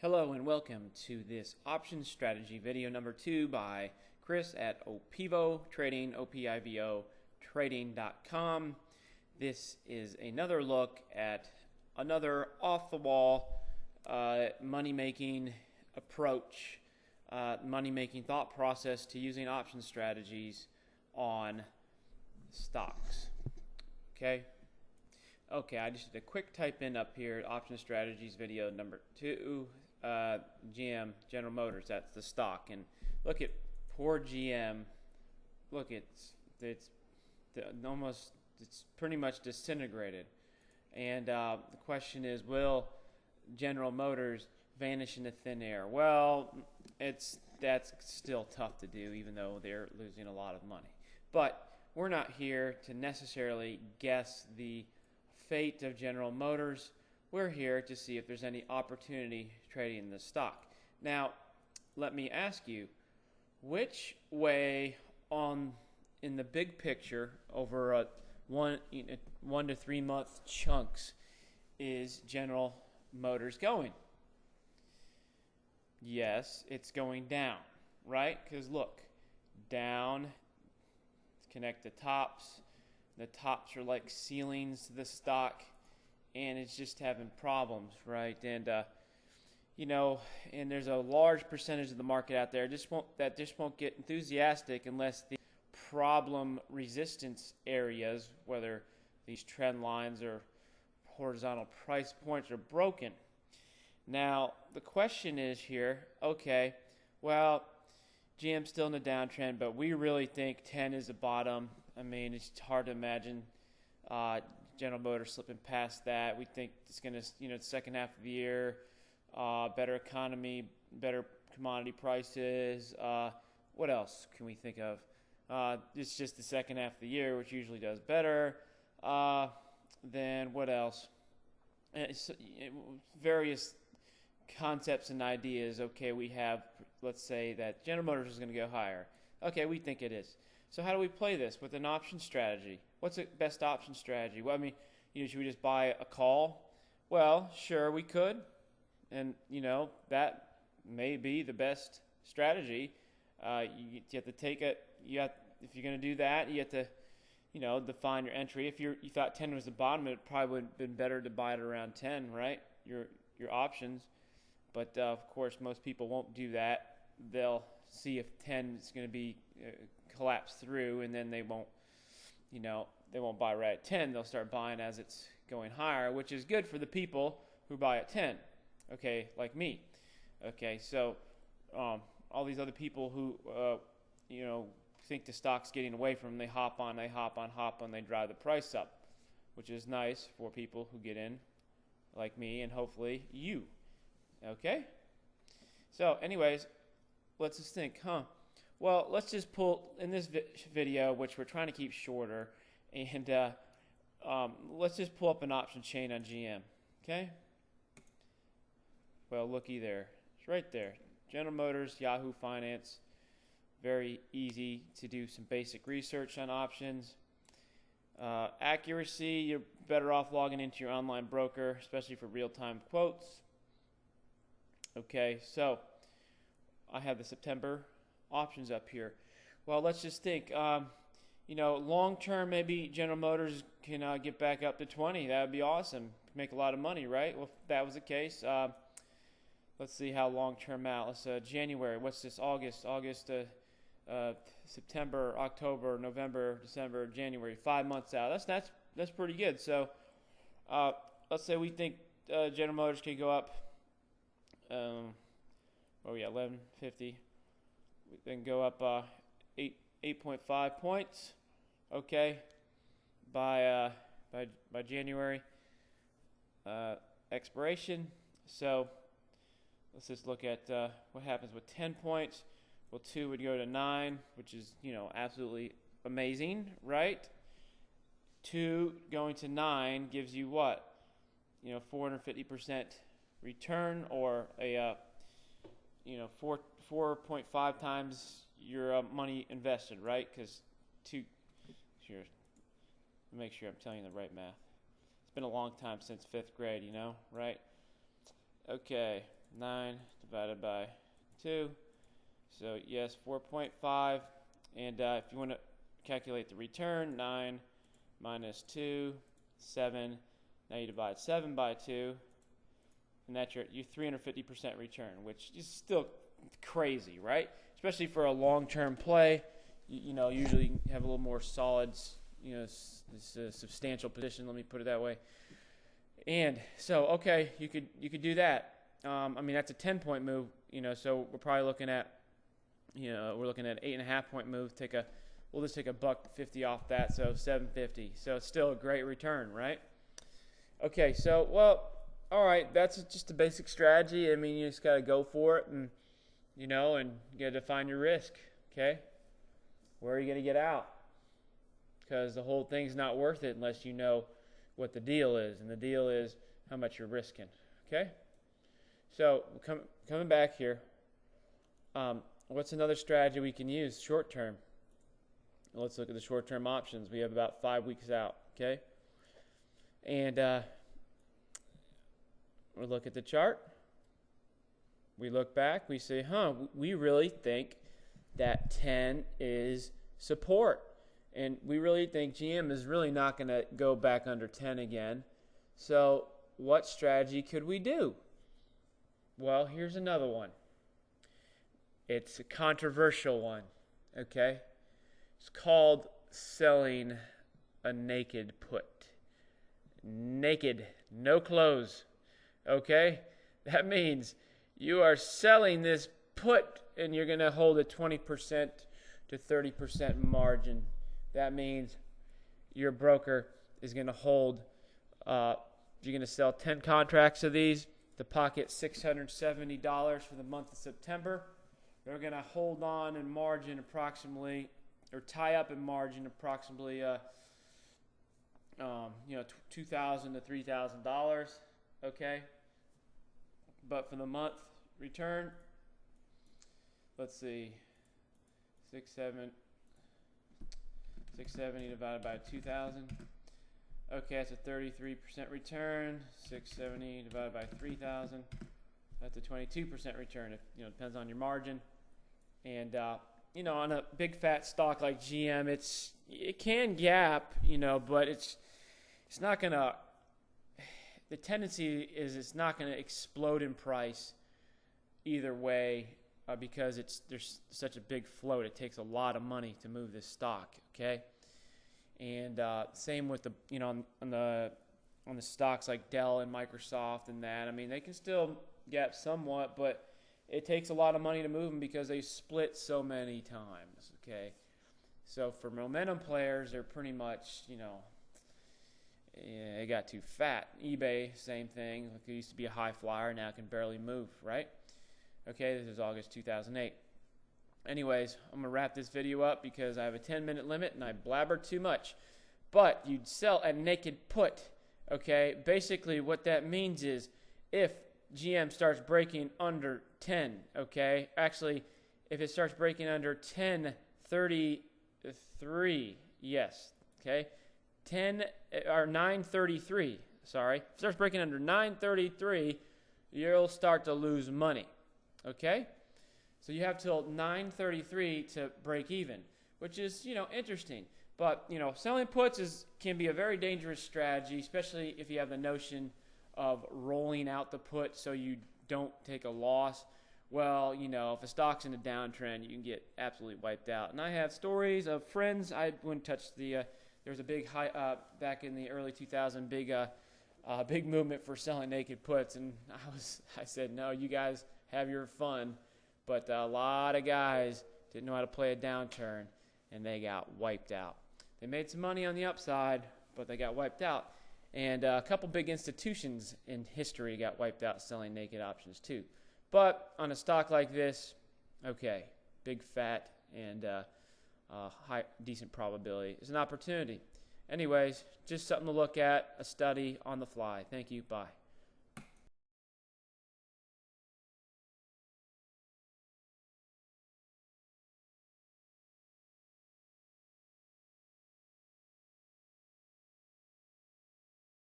Hello and welcome to this option strategy video number 2 by Chris at Opivo Trading, O-P-I-V-O trading.com. This is another look at another off-the-wall money-making approach, money-making thought process to using option strategies on stocks. Okay, I just did a quick type in up here, option strategies video number 2. GM, General Motors, that's the stock, and look at poor GM. Look, it's pretty much disintegrated, and the question is, will General Motors vanish into thin air? Well, that's still tough to do, even though they're losing a lot of money. But we're not here to necessarily guess the fate of General Motors. We're here to see if there's any opportunity trading the stock. Now, let me ask you, which way in the big picture over a 1 to 3 month chunks is General Motors going? Yes, it's going down, right? Because look, down, connect the tops. The tops are like ceilings to the stock, and it's just having problems, right? And and there's a large percentage of the market out there that just won't get enthusiastic unless the problem resistance areas, whether these trend lines or horizontal price points, are broken. Now the question is here, okay, well, GM's still in the downtrend, but we really think 10 is the bottom. I mean, it's hard to imagine General Motors slipping past that. We think it's going to, the second half of the year, better economy, better commodity prices. What else can we think of? It's just the second half of the year, which usually does better. Then what else? Various concepts and ideas. Okay, we have, let's say that General Motors is going to go higher. Okay, we think it is. So how do we play this with an option strategy? What's the best option strategy? Well, I mean, should we just buy a call? Well, sure, we could. And, that may be the best strategy. You have to take it. If you're going to do that, you have to, define your entry. If you thought 10 was the bottom, it probably would have been better to buy it around 10, right? Your options. But, of course, most people won't do that. They'll see if 10 is going to be collapse through, and then they won't buy right at 10. They'll start buying as it's going higher, which is good for the people who buy at 10, okay, like me. Okay, so all these other people who think the stock's getting away from them, they hop on, they drive the price up, which is nice for people who get in like me and hopefully you. Okay, so anyways, let's just think, well, let's just pull in this video, which we're trying to keep shorter, and let's just pull up an option chain on GM. Okay. Well, looky there. It's right there. General Motors, Yahoo Finance. Very easy to do some basic research on options. Accuracy, you're better off logging into your online broker, especially for real-time quotes. Okay, so I have the September options up here. Well, let's just think, long term, maybe General Motors can get back up to 20. That would be awesome. Make a lot of money, right? Well, if that was the case, let's see how long term out. Let's January. What's this? August, September, October, November, December, January. 5 months out. That's pretty good. So let's say we think General Motors can go up. 1150. Then go up 8.5 points. Okay, by January expiration. So let's just look at what happens with 10 points. Well, 2 would go to 9, which is absolutely amazing, right? 2 going to 9 gives you what? 450% return, or a 4.5 times your money invested, right? Because make sure I'm telling you the right math. It's been a long time since 5th grade, right? Okay, 9 divided by 2. So yes, 4.5. And if you want to calculate the return, 9 minus 2, 7. Now you divide 7 by 2, and that's your 350% return, which is still crazy, right? Especially for a long-term play. Usually you have a little more solids, this substantial position. Let me put it that way. And so, okay, you could do that. That's a 10-point move. So we're probably looking at, we're looking at 8.5-point move. We'll just take $1.50 off that, so $7.50. So it's still a great return, right? Okay, so all right, that's just a basic strategy. You just got to go for it, and you got to define your risk. Okay, where are you going to get out? Because the whole thing's not worth it unless you know what the deal is, and the deal is how much you're risking. Okay, so coming back here, what's another strategy we can use short term? Let's look at the short term options. We have about 5 weeks out. Okay, and we look at the chart. We look back. We say, we really think that 10 is support. And we really think GM is really not going to go back under 10 again. So what strategy could we do? Well, here's another one. It's a controversial one, okay? It's called selling a naked put. Naked, no clothes, okay? That means you are selling this put and you're going to hold a 20% to 30% margin. That means your broker is going to hold, you're going to sell 10 contracts of these to pocket $670 for the month of September. They're going to hold on in margin approximately, or tie up in margin approximately, $2,000 to $3,000, okay? But for the month return, let's see, 670 divided by 2,000. Okay, that's a 33% return. 670 divided by 3,000. That's a 22% return. It depends on your margin. And on a big fat stock like GM, it can gap, but it's not gonna. The tendency is it's not gonna explode in price either way. Because there's such a big float, it takes a lot of money to move this stock. Okay, and same with the on the stocks like Dell and Microsoft and that. They can still gap somewhat, but it takes a lot of money to move them because they split so many times. Okay, so for momentum players, they're pretty much they got too fat. eBay, same thing. It used to be a high flyer, now it can barely move. Right. Okay, this is August 2008. Anyways, I'm going to wrap this video up because I have a 10-minute limit and I blabber too much. But you'd sell a naked put, okay? Basically, what that means is if GM starts breaking under 10, okay? Actually, if it starts breaking under 10.33, yes, okay? 9.33, sorry. If it starts breaking under 9.33, you'll start to lose money. Okay, so you have till 9:33 to break even, which is interesting. But selling puts can be a very dangerous strategy, especially if you have the notion of rolling out the put so you don't take a loss. Well, if a stock's in a downtrend, you can get absolutely wiped out. And I have stories of friends. I wouldn't touch there was a big high back in the early 2000s, big movement for selling naked puts, and I said no, you guys have your fun, but a lot of guys didn't know how to play a downturn, and they got wiped out. They made some money on the upside, but they got wiped out. And a couple big institutions in history got wiped out selling naked options too. But on a stock like this, okay, big fat and high, decent probability is an opportunity. Anyways, just something to look at, a study on the fly. Thank you. Bye.